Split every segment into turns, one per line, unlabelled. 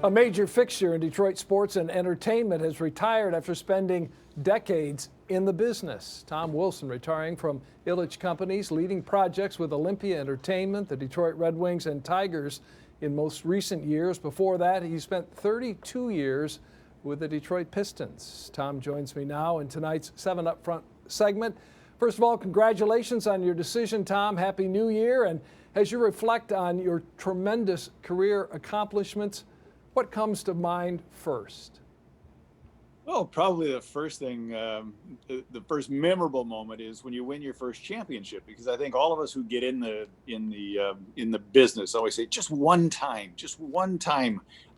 A major fixture in Detroit sports and entertainment has retired after spending decades in the business. Tom Wilson retiring from Ilitch Companies, leading projects with Olympia Entertainment, the Detroit Red Wings, and Tigers in most recent years. Before that, he spent 32 years with the Detroit Pistons. Tom joins me now in tonight's 7 Up Front segment. First of all, congratulations on your decision, Tom. Happy New Year. And as you reflect on your tremendous career accomplishments, what comes to mind first?
Well, probably the first thing, the first memorable moment is when you win your first championship, because I think all of us who get in the business always say, just one time.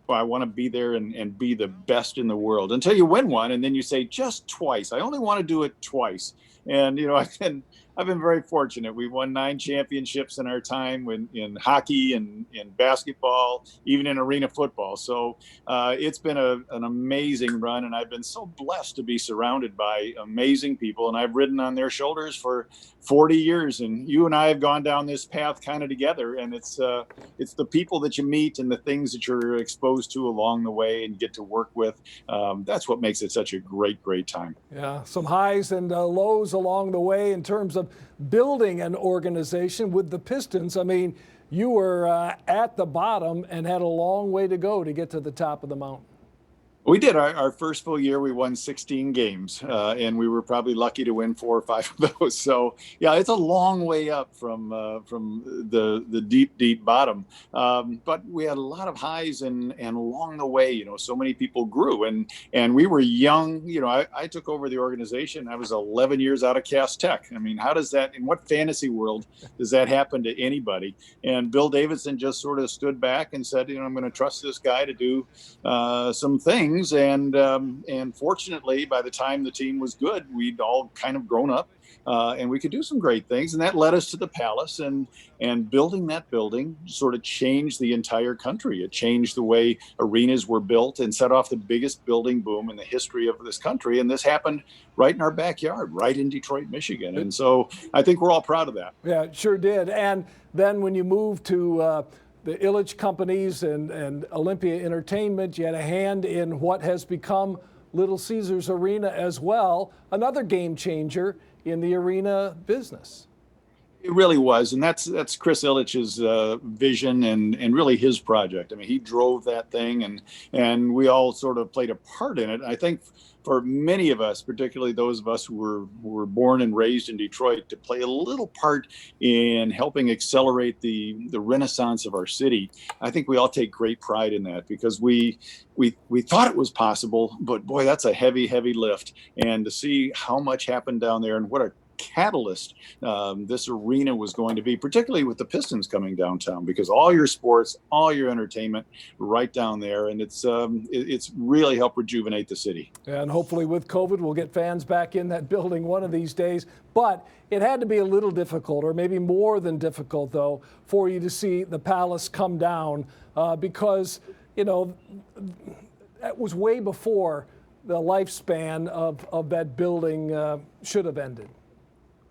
Well, I want to be there and be the best in the world until you win one. And then you say, just twice. I only want to do it twice. And, you know, I've been very fortunate. We won 9 championships in our time in hockey and in basketball, even in arena football. So it's been an amazing run. And I've been so blessed to be surrounded by amazing people. And I've ridden on their shoulders for 40 years. And you and I have gone down this path kind of together. And it's the people that you meet and the things that you're exposed to along the way and get to work with. That's what makes it such a great, great time.
Yeah, some highs and lows along the way in terms of building an organization with the Pistons. I mean, you were at the bottom and had a long way to go to get to the top of the mountain.
We did. Our first full year, we won 16 games, and we were probably lucky to win 4 or 5 of those. So, yeah, it's a long way up from the deep, deep bottom. But we had a lot of highs, and along the way, you know, so many people grew, and we were young. You know, I took over the organization. I was 11 years out of Cass Tech. I mean, how does that, in what fantasy world does that happen to anybody? And Bill Davidson just sort of stood back and said, you know, I'm going to trust this guy to do some things. And fortunately, by the time the team was good, we'd all kind of grown up and we could do some great things. And that led us to the Palace, and building that building sort of changed the entire country. It changed the way arenas were built and set off the biggest building boom in the history of this country. And this happened right in our backyard, right in Detroit, Michigan. And so I think we're all proud of that.
Yeah, it sure did. And then when you moved to the Ilitch Companies and Olympia Entertainment, you had a hand in what has become Little Caesars Arena as well, another game changer in the arena business.
It really was, and that's Chris Ilitch's vision and really his project. I mean, he drove that thing, and we all sort of played a part in it. I think for many of us, particularly those of us who were born and raised in Detroit, to play a little part in helping accelerate the renaissance of our city, I think we all take great pride in that, because we thought it was possible, but boy, that's a heavy, heavy lift. And to see how much happened down there and what a catalyst this arena was going to be, particularly with the Pistons coming downtown, because all your sports, all your entertainment right down there, and it's really helped rejuvenate the city.
And hopefully with COVID, we'll get fans back in that building one of these days. But it had to be a little difficult, or maybe more than difficult, though, for you to see the Palace come down because, you know, that was way before the lifespan of that building should have ended.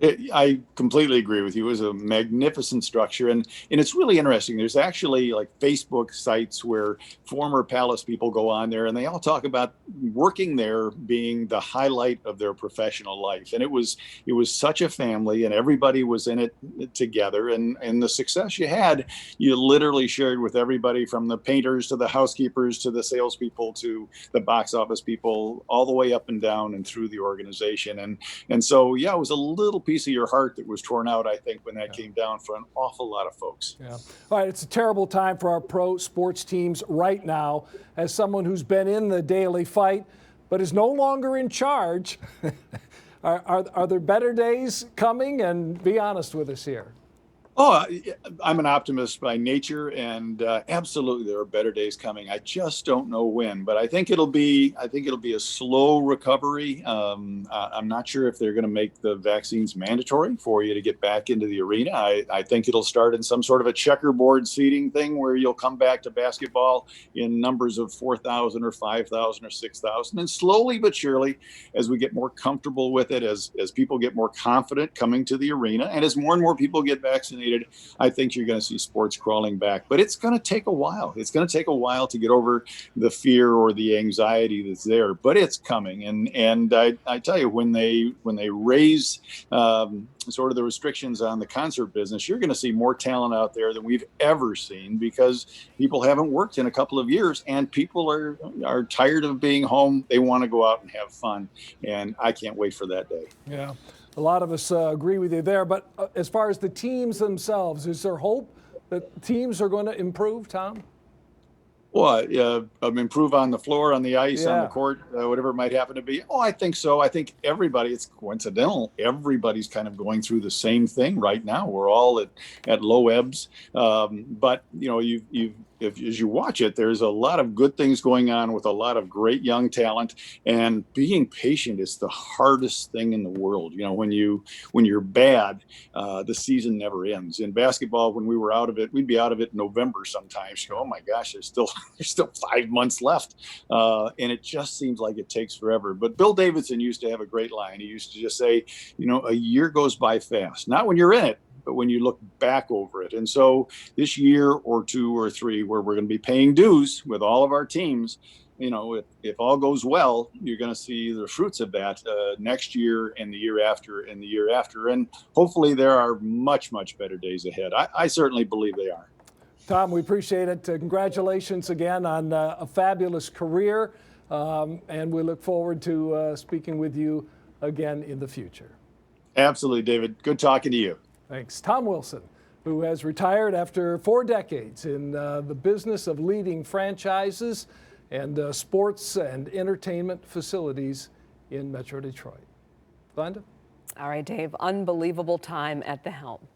I completely agree with you. It was a magnificent structure, and it's really interesting. There's actually like Facebook sites where former Palace people go on there, and they all talk about working there being the highlight of their professional life. And it was such a family, and everybody was in it together. And the success you had, you literally shared with everybody, from the painters to the housekeepers to the salespeople to the box office people, all the way up and down and through the organization. And so, yeah, it was a little piece of your heart that was torn out, I think, when that came down for an awful lot of folks.
Yeah. All right, it's a terrible time for our pro sports teams right now. As someone who's been in the daily fight but is no longer in charge, are there better days coming? And be honest with us here.
Oh, I'm an optimist by nature, and absolutely there are better days coming. I just don't know when, but I think it'll be a slow recovery. I'm not sure if they're going to make the vaccines mandatory for you to get back into the arena. I think it'll start in some sort of a checkerboard seating thing where you'll come back to basketball in numbers of 4,000 or 5,000 or 6,000, and slowly but surely, as we get more comfortable with it, as people get more confident coming to the arena, and as more and more people get vaccinated, vaccinated, I think you're going to see sports crawling back. But it's going to take a while. It's going to take a while to get over the fear or the anxiety that's there. But it's coming. And I tell you, when they raise sort of the restrictions on the concert business, you're going to see more talent out there than we've ever seen, because people haven't worked in a couple of years and people are tired of being home. They want to go out and have fun. And I can't wait for that day.
Yeah, a lot of us agree with you there. But as far as the teams themselves, is there hope that teams are going to improve, Tom?
Well, improve on the floor, on the ice, on
Yeah.
the court, whatever it might happen to be. Oh, I think so. I think everybody, it's coincidental, everybody's kind of going through the same thing right now. We're all at low ebbs. But, you know, as you watch it, there's a lot of good things going on with a lot of great young talent. And being patient is the hardest thing in the world. You know, when you're bad, the season never ends. In basketball, when we were out of it, we'd be out of it in November sometimes. You go, oh my gosh, there's still 5 months left. And it just seems like it takes forever. But Bill Davidson used to have a great line. He used to just say, you know, a year goes by fast, not when you're in it, but when you look back over it. And so this year or 2 or 3, where we're going to be paying dues with all of our teams, you know, if all goes well, you're going to see the fruits of that next year and the year after and the year after. And hopefully there are much, much better days ahead. I certainly believe they are.
Tom, we appreciate it. Congratulations again on a fabulous career. And we look forward to speaking with you again in the future.
Absolutely, David. Good talking to you.
Thanks. Tom Wilson, who has retired after 4 decades in the business of leading franchises and sports and entertainment facilities in Metro Detroit. Glenda?
All right, Dave, unbelievable time at the helm.